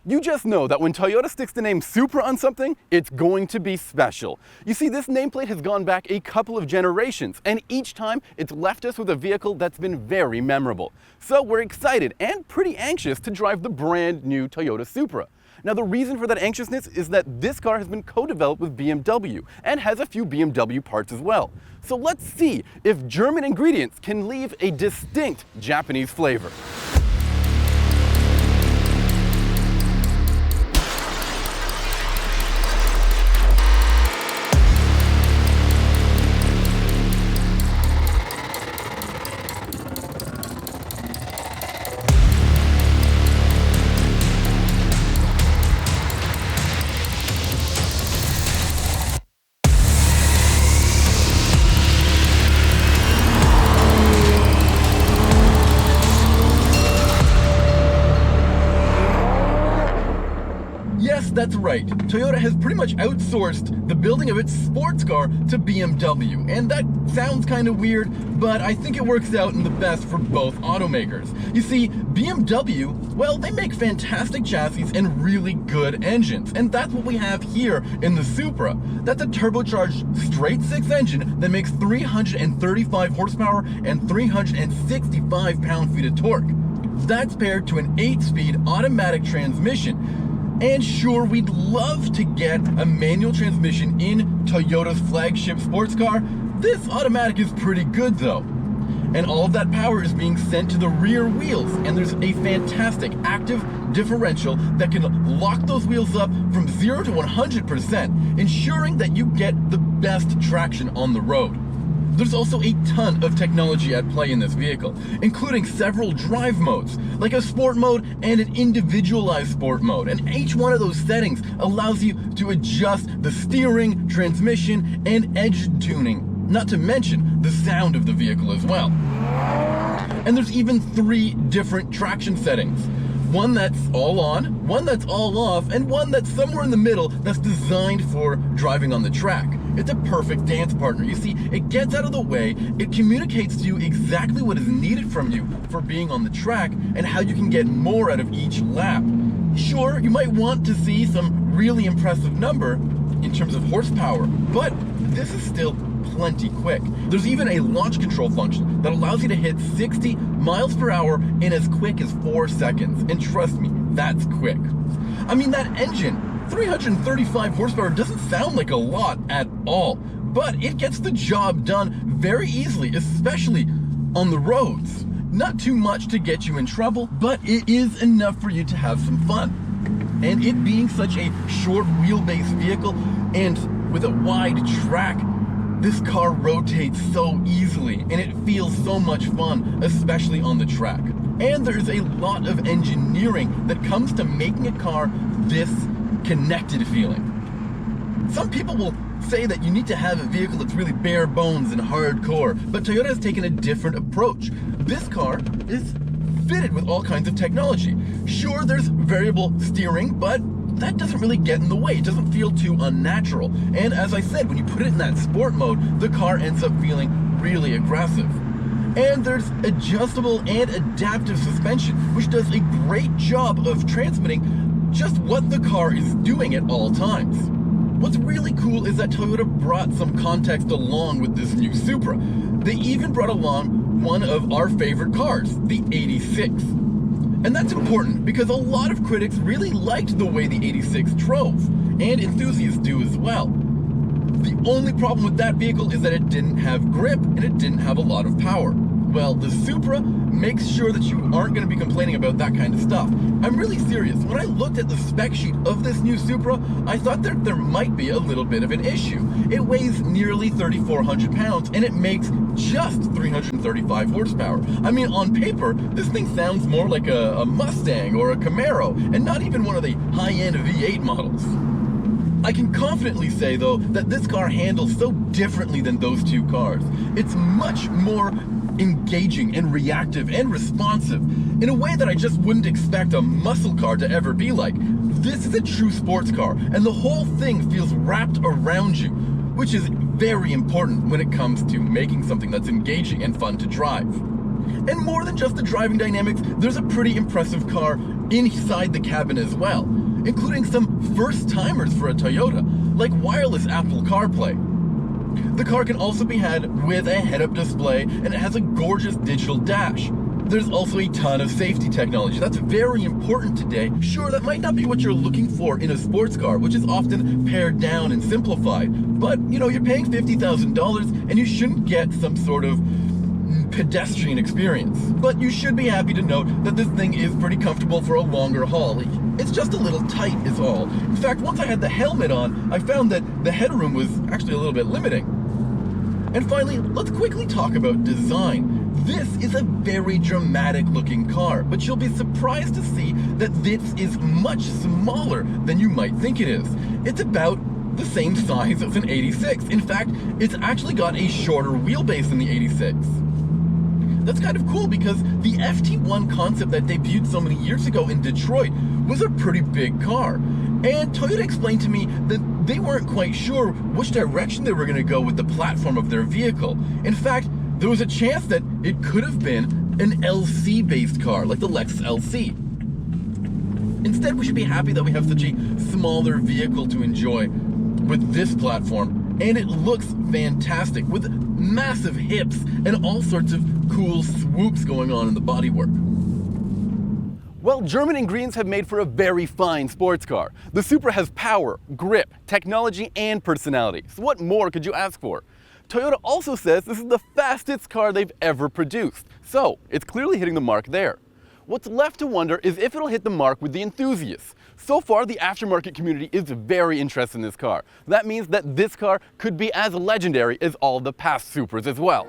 You just know that when Toyota sticks the name Supra on something, it's going to be special. You see, this nameplate has gone back a couple of generations, and each time it's left us with a vehicle that's been very memorable. So we're excited and pretty anxious to drive the brand new Toyota Supra. Now, the reason for that anxiousness is that this car has been co-developed with BMW and has a few BMW parts as well. So let's see if German ingredients can leave a distinct Japanese flavor. That's right, Toyota has pretty much outsourced the building of its sports car to BMW, and that sounds kind of weird, but I think it works out in the best for both automakers. You see, BMW, well, they make fantastic chassis and really good engines, and that's what we have here in the Supra. That's a turbocharged straight-six engine that makes 335 horsepower and 365 pound-feet of torque. That's paired to an 8-speed automatic transmission. And sure, we'd love to get a manual transmission in Toyota's flagship sports car. This automatic is pretty good though. And all of that power is being sent to the rear wheels, and there's a fantastic active differential that can lock those wheels up from 0 to 100%, ensuring that you get the best traction on the road. There's also a ton of technology at play in this vehicle, including several drive modes, like a sport mode and an individualized sport mode, and each one of those settings allows you to adjust the steering, transmission, and edge tuning, not to mention the sound of the vehicle as well. And there's even 3 different traction settings. One that's all on, one that's all off, and one that's somewhere in the middle that's designed for driving on the track. It's a perfect dance partner. You see, it gets out of the way, it communicates to you exactly what is needed from you for being on the track and how you can get more out of each lap. Sure, you might want to see some really impressive number in terms of horsepower, but this is still plenty quick. There's even a launch control function that allows you to hit 60 miles per hour in as quick as 4 seconds. And trust me, that's quick. I mean, that engine, 335 horsepower, doesn't sound like a lot at all, but it gets the job done very easily, especially on the roads. Not too much to get you in trouble, but it is enough for you to have some fun. And it being such a short wheelbase vehicle and with a wide track, this car rotates so easily and it feels so much fun, especially on the track. And there's a lot of engineering that comes to making a car this connected feeling. Some people will say that you need to have a vehicle that's really bare bones and hardcore, but Toyota has taken a different approach. This car is fitted with all kinds of technology. Sure, there's variable steering, but that doesn't really get in the way. It doesn't feel too unnatural. And as I said, when you put it in that sport mode, the car ends up feeling really aggressive. And there's adjustable and adaptive suspension, which does a great job of transmitting just what the car is doing at all times. What's really cool is that Toyota brought some context along with this new Supra. They even brought along one of our favorite cars, the 86. And that's important because a lot of critics really liked the way the 86 drove, and enthusiasts do as well. The only problem with that vehicle is that it didn't have grip and it didn't have a lot of power. Well, the Supra makes sure that you aren't going to be complaining about that kind of stuff. I'm really serious. When I looked at the spec sheet of this new Supra, I thought that there might be a little bit of an issue. It weighs nearly 3,400 pounds and it makes just 335 horsepower. I mean, on paper, this thing sounds more like a Mustang or a Camaro, and not even one of the high-end V8 models. I can confidently say, though, that this car handles so differently than those two cars. It's much more engaging and reactive and responsive in a way that I just wouldn't expect a muscle car to ever be like. This is a true sports car, and the whole thing feels wrapped around you, which is very important when it comes to making something that's engaging and fun to drive. And more than just the driving dynamics, there's a pretty impressive car inside the cabin as well. including some first-timers for a Toyota, like wireless Apple CarPlay. The car can also be had with a head-up display, and it has a gorgeous digital dash. There's also a ton of safety technology. That's very important today. Sure, that might not be what you're looking for in a sports car, which is often pared down and simplified. But, you're paying $50,000 and you shouldn't get some sort of pedestrian experience. But you should be happy to note that this thing is pretty comfortable for a longer haul. It's just a little tight is all. In fact, once I had the helmet on, I found that the headroom was actually a little bit limiting. And finally, let's quickly talk about design. This is a very dramatic looking car, but you'll be surprised to see that this is much smaller than you might think it is. It's about the same size as an 86. In fact, it's actually got a shorter wheelbase than the 86. That's kind of cool because the FT1 concept that debuted so many years ago in Detroit was a pretty big car. And Toyota explained to me that they weren't quite sure which direction they were going to go with the platform of their vehicle. In fact, there was a chance that it could have been an LC-based car, like the Lexus LC. Instead, we should be happy that we have such a smaller vehicle to enjoy with this platform, and it looks fantastic with massive hips and all sorts of cool swoops going on in the bodywork. Well, German ingredients have made for a very fine sports car. The Supra has power, grip, technology, and personality. So what more could you ask for? Toyota also says this is the fastest car they've ever produced. So it's clearly hitting the mark there. What's left to wonder is if it'll hit the mark with the enthusiasts. So far, the aftermarket community is very interested in this car. That means that this car could be as legendary as all the past Supras as well.